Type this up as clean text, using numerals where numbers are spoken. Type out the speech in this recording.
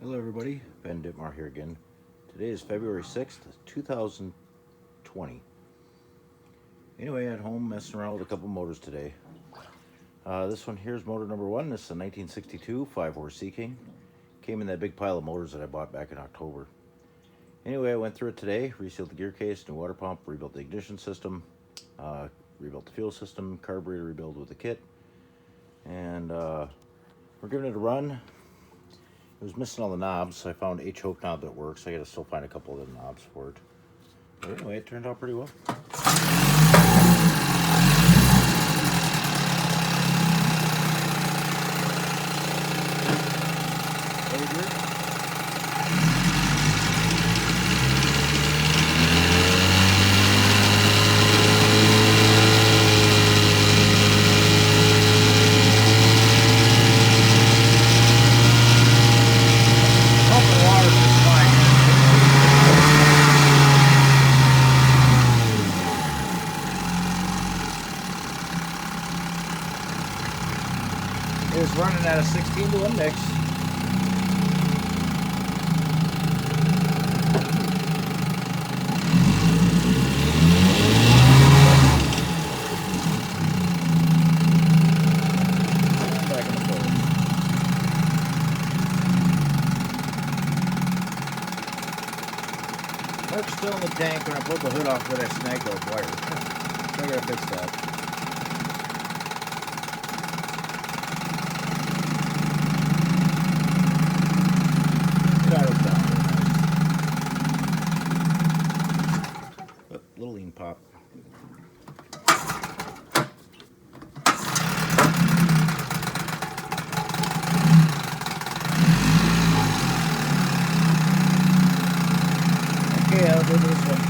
Hello everybody, Ben Dittmar here again. Today is February 6th, 2020. Anyway, at home messing around with a couple motors today. This one here is motor number one. This is a 1962 5-horse Sea King. Came in that big pile of motors that I bought back in October. Anyway, I went through it today, resealed the gear case, new water pump, rebuilt the ignition system, rebuilt the fuel system, carburetor rebuild with the kit, and we're giving it a run. It was missing all the knobs, so I found a choke knob that works. I gotta still find a couple of the knobs for it. But anyway, it turned out pretty well. It was running at a 16-to-1 mix. Back in the forward. Mark's still in the tank. When I pulled the hood off, but I snagged those wires. So I gotta fix that. Little lean pop. Okay, I'll do this one.